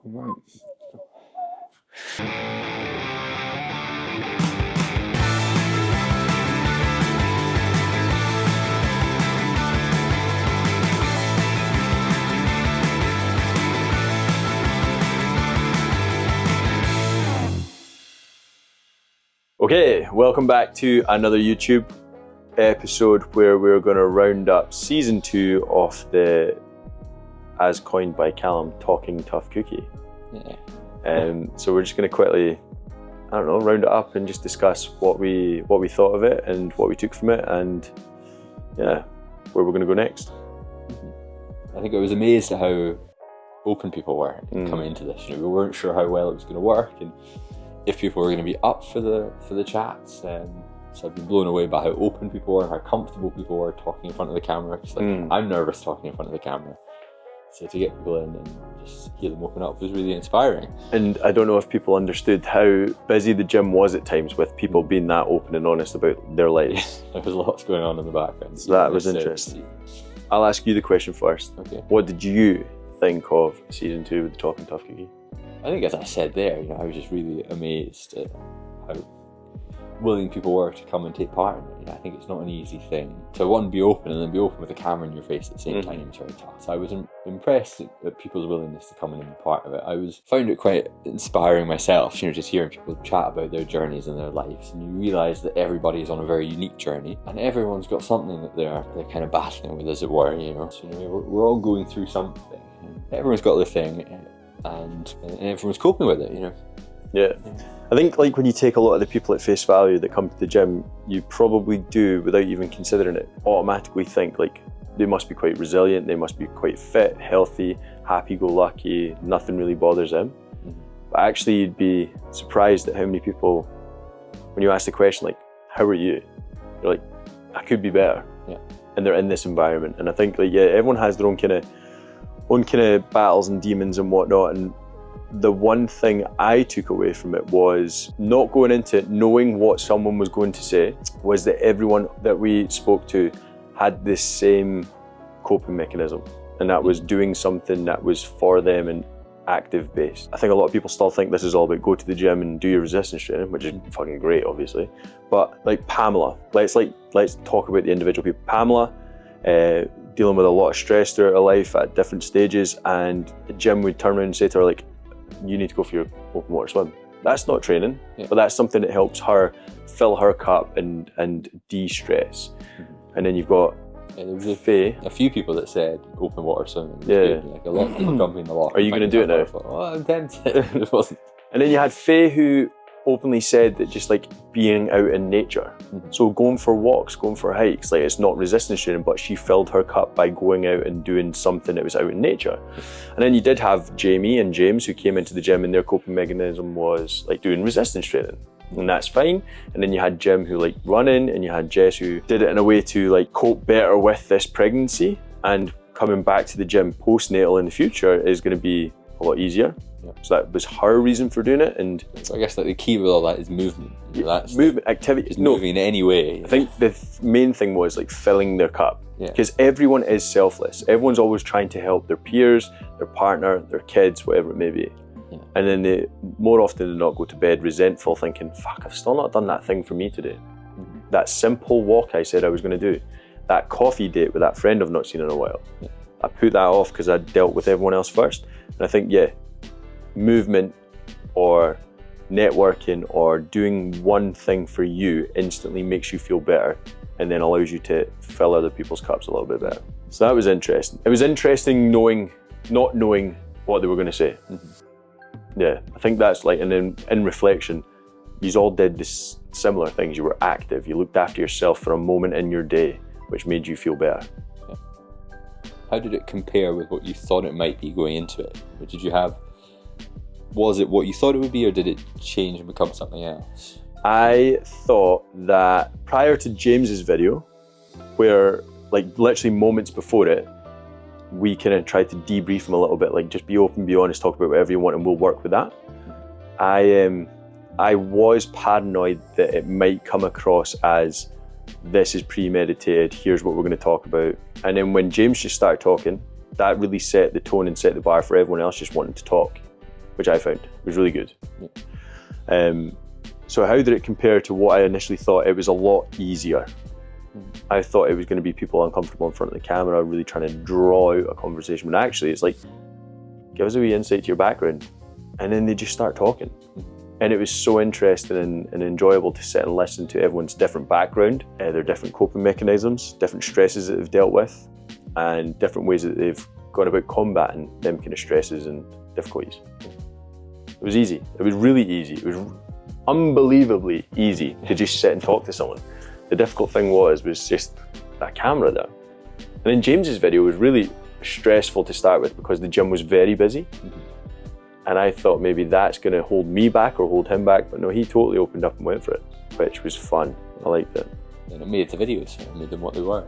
Right. Okay, welcome back to another YouTube episode where we're going to round up season 2 of the, as coined by Callum, Talking Tough Cookie. Yeah. So we're just going to quickly, round it up and just discuss what we thought of it and what we took from it, and yeah, where we're going to go next. I think I was amazed at how open people were coming into this. We weren't sure how well it was going to work and if people were going to be up for the chats. So I've been blown away by how open people were, how comfortable people were talking in front of the camera. Because I'm nervous talking in front of the camera. So to get people in and just hear them open up was really inspiring. And I don't know if people understood how busy the gym was at times with people being that open and honest about their lives. There was lots going on in the background. So that was interesting. I'll ask you the question first. Okay. What did you think of season 2 with the Talking Tough Cookie? I think, as I said there, I was just really amazed at how willing people were to come and take part in it. I think it's not an easy thing to, one, be open and then be open with a camera in your face at the same time. It's very tough. So I was impressed at people's willingness to come in and be part of it. Found it quite inspiring myself, just hearing people chat about their journeys and their lives, and you realise that everybody is on a very unique journey and everyone's got something that they're kind of battling with, as it were. So we're all going through something. Everyone's got their thing. And everyone's coping with it, Yeah. I think when you take a lot of the people at face value that come to the gym, you probably do, without even considering it, automatically think they must be quite resilient, they must be quite fit, healthy, happy-go-lucky, nothing really bothers them. But actually you'd be surprised at how many people, when you ask the question how are you? You're like, I could be better. Yeah. And they're in this environment. And I think everyone has their own kind of battles and demons and whatnot, and the one thing I took away from it was not going into it knowing what someone was going to say, was that everyone that we spoke to had this same coping mechanism, and that was doing something that was for them and active based. I think a lot of people still think this is all about go to the gym and do your resistance training, which is fucking great obviously, but Pamela, let's talk about the individual people. Pamela, dealing with a lot of stress throughout her life at different stages, and the gym would turn around and say to her you need to go for your open water swim. That's not training, but that's something that helps her fill her cup and de-stress. And then you've got there was Faye. A few people that said open water swimming was good. A lot of people jumping a lot. Are you going to do it now? I'm tempted. It wasn't. And then you had Faye, who openly said that just being out in nature, so going for walks, going for hikes, it's not resistance training, but she filled her cup by going out and doing something that was out in nature. And then you did have Jamie and James, who came into the gym and their coping mechanism was doing resistance training, and that's fine. And then you had Jim, who running, and you had Jess, who did it in a way to cope better with this pregnancy, and coming back to the gym postnatal in the future is going to be a lot easier. Yeah. So that was her reason for doing it. And so I guess the key with all that is movement. That's movement, activity. Is moving in any way. I think the main thing was filling their cup. Because everyone is selfless. Everyone's always trying to help their peers, their partner, their kids, whatever it may be. Yeah. And then they more often than not go to bed resentful, thinking, fuck, I've still not done that thing for me today. That simple walk I said I was going to do. That coffee date with that friend I've not seen in a while. Yeah. I put that off because I dealt with everyone else first. And I think, movement or networking or doing one thing for you instantly makes you feel better, and then allows you to fill other people's cups a little bit better. So that was interesting. It was interesting not knowing what they were going to say. Yeah, I think that's and then in reflection, you all did this similar things. You were active, you looked after yourself for a moment in your day, which made you feel better. Yeah. How did it compare with what you thought it might be going into it? Or did you have, was it what you thought it would be, or did it change and become something else? I thought that prior to James's video, where literally moments before it, we kind of tried to debrief him a little bit, just be open, be honest, talk about whatever you want, and we'll work with that. I was paranoid that it might come across as this is premeditated, here's what we're going to talk about. And then when James just started talking, that really set the tone and set the bar for everyone else just wanting to talk, which I found was really good. So how did it compare to what I initially thought? It was a lot easier. I thought it was going to be people uncomfortable in front of the camera, really trying to draw out a conversation, but actually it's like, give us a wee insight to your background, and then they just start talking. And it was so interesting and enjoyable to sit and listen to everyone's different background, their different coping mechanisms, different stresses that they've dealt with, and different ways that they've gone about combating them kind of stresses and difficulties. It was easy. It was really easy. It was unbelievably easy to just sit and talk to someone. The difficult thing was just that camera there. And then James's video was really stressful to start with because the gym was very busy. And I thought maybe that's going to hold me back or hold him back, but no, he totally opened up and went for it, which was fun. I liked it. And it made the videos, it made them what they were.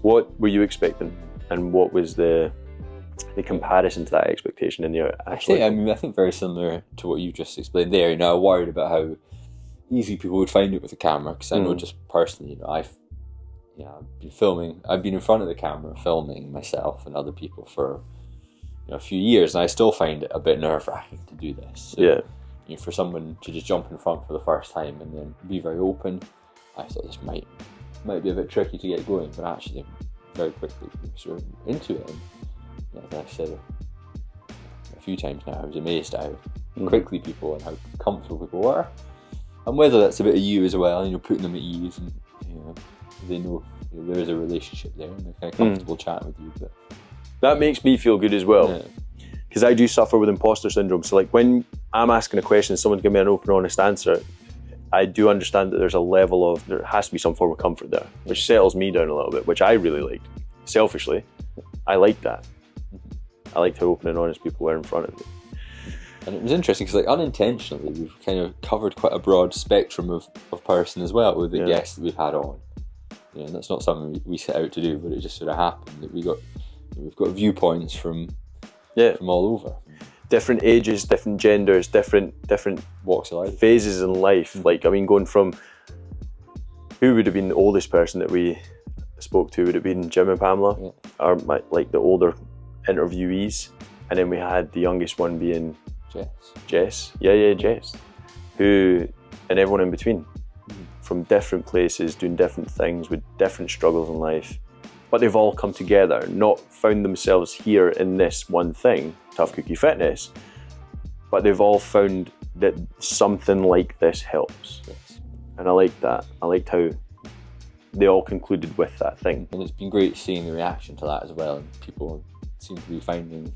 What were you expecting, and what was the comparison to that expectation in the actual? I think very similar to what you just explained there. You know, I worried about how easy people would find it with a camera, because I know just personally, you know, I've been filming. I've been in front of the camera filming myself and other people for a few years, and I still find it a bit nerve-wracking to do this. So, you know, for someone to just jump in front for the first time and then be very open, I thought this might be a bit tricky to get going, but actually very quickly sort of into it. And as I've said a few times now, I was amazed at how quickly people and how comfortable people were, and whether that's a bit of you as well, you know, putting them at ease, and you know, they know there is a relationship there and they're kind of comfortable chatting with you. But that makes me feel good as well, because I do suffer with imposter syndrome. So like when I'm asking a question and someone give me an open, honest answer, I do understand that there's a level of, there has to be some form of comfort there, which settles me down a little bit, which I really liked. Selfishly, I liked that. I liked how open and honest people were in front of me. And it was interesting because, like, unintentionally, we've kind of covered quite a broad spectrum of person as well with the guests that we've had on. You know, and that's not something we set out to do, but it just sort of happened that we've got viewpoints from all over. Different ages, different genders, different walks of life, phases in life. Like, I mean, going from, who would have been the oldest person that we spoke to? Would it have been Jim and Pamela, or like the older interviewees? And then we had the youngest one being Jess. Jess. Who, and everyone in between, from different places, doing different things with different struggles in life. But they've all come together, not found themselves here in this one thing, Tough Cookie Fitness, but they've all found that something like this helps. And I liked that. I liked how they all concluded with that thing. And it's been great seeing the reaction to that as well. And people seem to be finding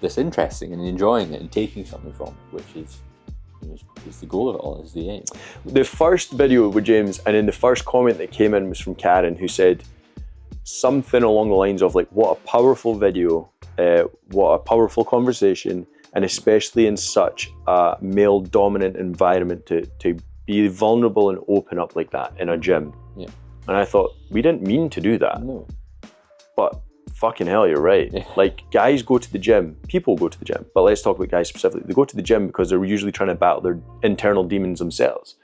this interesting and enjoying it and taking something from it, which is the goal of it all, is the aim. The first video with James, and then the first comment that came in was from Karen, who said something along the lines of like, what a powerful video, what a powerful conversation, and especially in such a male dominant environment to be vulnerable and open up like that in a gym. Yeah. And I thought, we didn't mean to do that. No. But fucking hell, you're right. Like, guys go to the gym, people go to the gym, but let's talk about guys specifically. They go to the gym because they're usually trying to battle their internal demons themselves.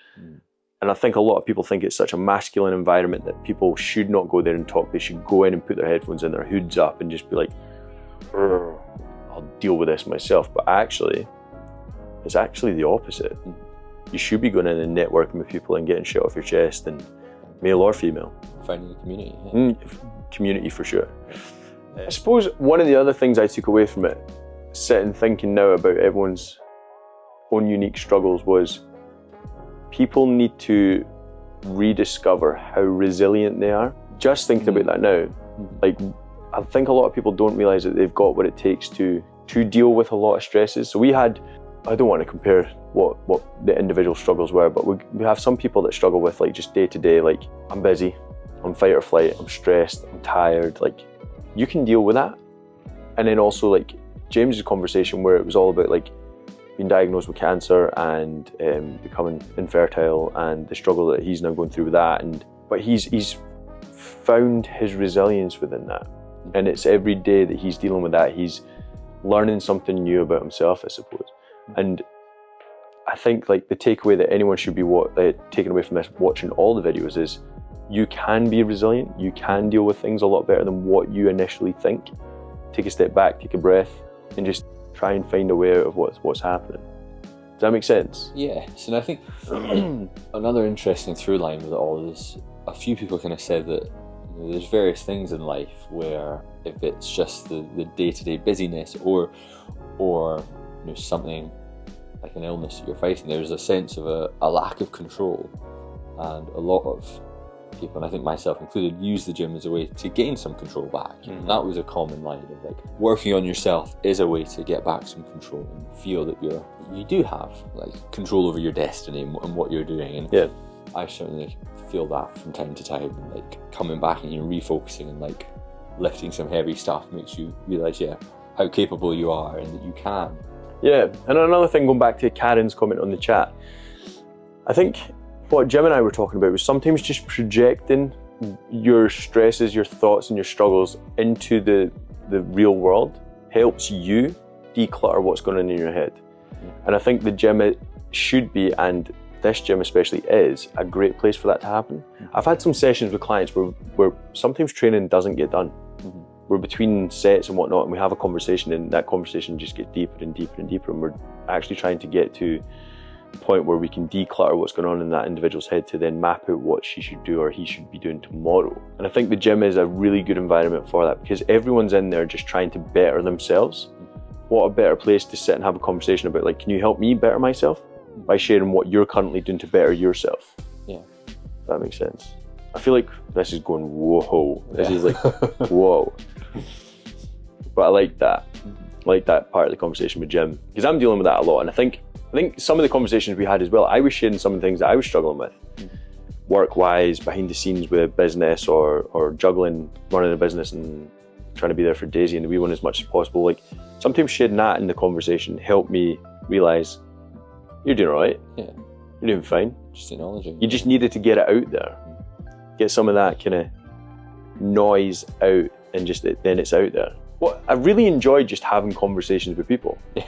And I think a lot of people think it's such a masculine environment that people should not go there and talk. They should go in and put their headphones in, their hoods up, and just be like, I'll deal with this myself. But actually, it's actually the opposite. You should be going in and networking with people and getting shit off your chest, and male or female. Finding a community. Community for sure. I suppose one of the other things I took away from it, sitting thinking now about everyone's own unique struggles, was people need to rediscover how resilient they are. Just thinking about that now, like, I think a lot of people don't realise that they've got what it takes to deal with a lot of stresses. So we had, I don't want to compare what the individual struggles were, but we have some people that struggle with like just day to day, like, I'm busy, I'm fight or flight, I'm stressed, I'm tired. Like, you can deal with that. And then also like James's conversation where it was all about like being diagnosed with cancer and becoming infertile and the struggle that he's now going through with that. But he's found his resilience within that. And it's every day that he's dealing with that, he's learning something new about himself, I suppose. And I think like the takeaway that anyone should be taking away from this, watching all the videos, is you can be resilient, you can deal with things a lot better than what you initially think. take a step back, take a breath, and just try and find a way out of what's happening. Does that make sense? Yes, and I think another interesting through line with it all is a few people kind of said that there's various things in life where if it's just the day-to-day busyness or something like an illness that you're fighting, there's a sense of a lack of control, and a lot of people, and I think myself included, use the gym as a way to gain some control back. And that was a common line of like working on yourself is a way to get back some control and feel that you do have like control over your destiny and what you're doing. And I certainly feel that from time to time, like coming back and refocusing and like lifting some heavy stuff makes you realize how capable you are and that you can. Yeah, and another thing, going back to Karen's comment on the chat, I think what Jim and I were talking about was sometimes just projecting your stresses, your thoughts and your struggles into the real world helps you declutter what's going on in your head. And I think the gym should be, and this gym especially is, a great place for that to happen. I've had some sessions with clients where sometimes training doesn't get done. We're between sets and whatnot, and we have a conversation, and that conversation just gets deeper and deeper and deeper, and we're actually trying to get to the point where we can declutter what's going on in that individual's head to then map out what she should do or he should be doing tomorrow. And I think the gym is a really good environment for that, because everyone's in there just trying to better themselves. What a better place to sit and have a conversation about, like, can you help me better myself? By sharing what you're currently doing to better yourself. Yeah. If that makes sense. I feel like this is going whoa. This is like whoa. But I like that. I like that part of the conversation with Jim, because I'm dealing with that a lot. And I think some of the conversations we had as well, I was sharing some of the things that I was struggling with, work-wise, behind the scenes with business, or juggling, running a business and trying to be there for Daisy and the wee one as much as possible. Like, sometimes sharing that in the conversation helped me realise you're doing all right. Yeah. You're doing fine. Just acknowledging. You just needed to get it out there. Get some of that kind of noise out, and just then it's out there. Well, I really enjoyed just having conversations with people. Yeah.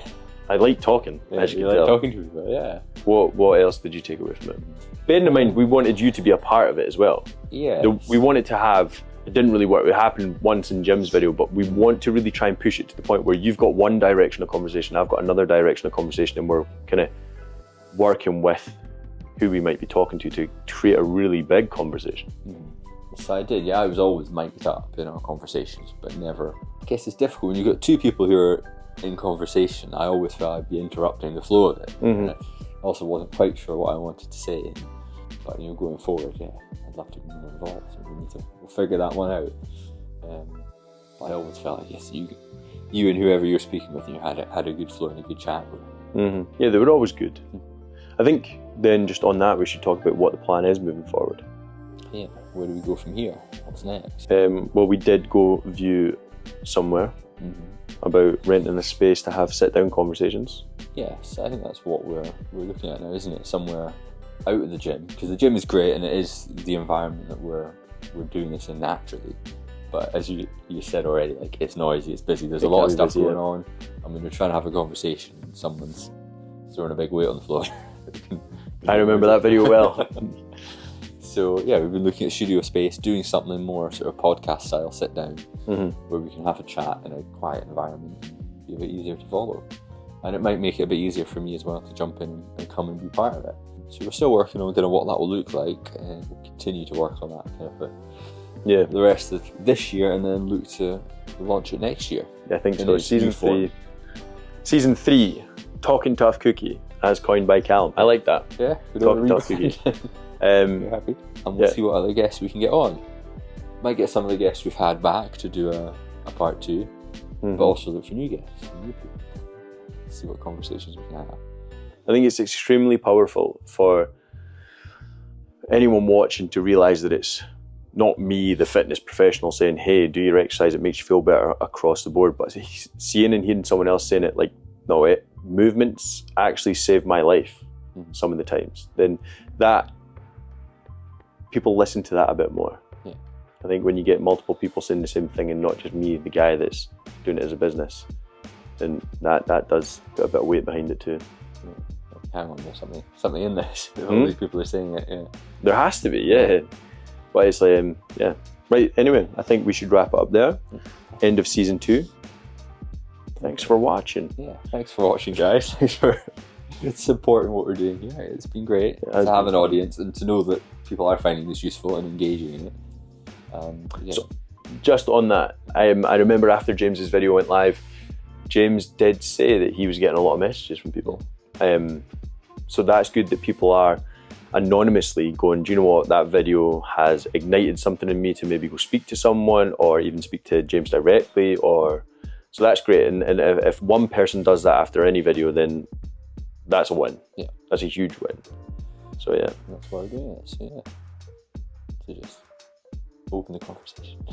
I like talking. Yeah, you like talking to people, yeah. What else did you take away from it? Bearing in mind, we wanted you to be a part of it as well. Yeah. We wanted to have, it didn't really work. It happened once in Jim's video, but we want to really try and push it to the point where you've got one direction of conversation, I've got another direction of conversation, and we're kind of working with who we might be talking to create a really big conversation. So I did, I was always mic'd up in our conversations, but never. I guess it's difficult when you've got two people who are in conversation. I always felt I'd be interrupting the flow of it. And I also wasn't quite sure what I wanted to say. But going forward, I'd love to be more involved. So we'll figure that one out. But I always felt like, yes, you and whoever you're speaking with, you had a good flow and a good chat with. Yeah, they were always good. I think then just on that, we should talk about what the plan is moving forward. Yeah, where do we go from here? What's next? Well, we did go view somewhere about renting a space to have sit-down conversations. Yes, I think that's what we're looking at now, isn't it? Somewhere out of the gym, because the gym is great and it is the environment that we're doing this in naturally. But as you said already, like, it's noisy, it's busy, there's a lot of stuff going on. I mean, we're trying to have a conversation and someone's throwing a big weight on the floor. I remember that video well. So we've been looking at studio space, doing something more sort of podcast style sit down, where we can have a chat in a quiet environment and be a bit easier to follow. And it might make it a bit easier for me as well to jump in and come and be part of it. So we're still working on kind of what that will look like, and we'll continue to work on that kind of the rest of this year, and then look to launch it next year. Yeah, I think so. Season 3, Talking Tough Cookie, as coined by Callum. I like that. Yeah, Talking Tough Cookie. You're happy, and we'll see what other guests we can get on. Might get some of the guests we've had back to do a part 2, but also look for new guests, new people. See what conversations we can have. I think it's extremely powerful for anyone watching to realise that it's not me, the fitness professional, saying, hey, do your exercise, it makes you feel better across the board, but seeing and hearing someone else saying it, like, no, movements actually saved my life some of the times. Then that, people listen to that a bit more. Yeah. I think when you get multiple people saying the same thing and not just me, the guy that's doing it as a business, then that does put a bit of weight behind it too. Hang on, there's something in this. All these people are saying it, There has to be, yeah. But it's like, Right, anyway, I think we should wrap it up there. End of season 2. thanks for watching. Yeah, thanks for watching, guys. Thanks for supporting what we're doing here. It's been great to have an audience and to know that people are finding this useful and engaging in it. So, just on that, I remember after James's video went live, James did say that he was getting a lot of messages from people. So that's good that people are anonymously going, do you know what, that video has ignited something in me to maybe go speak to someone or even speak to James directly, or so that's great. And if one person does that after any video, then that's a win. Yeah, that's a huge win. So yeah, that's why we're doing it. So yeah, to just open the conversation.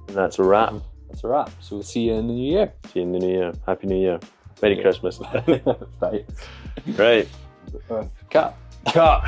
And that's a wrap. That's a wrap. So we'll see you in the new year. See you in the new year. Happy New Year. Merry Christmas. Bye. Right. Cut. Cut.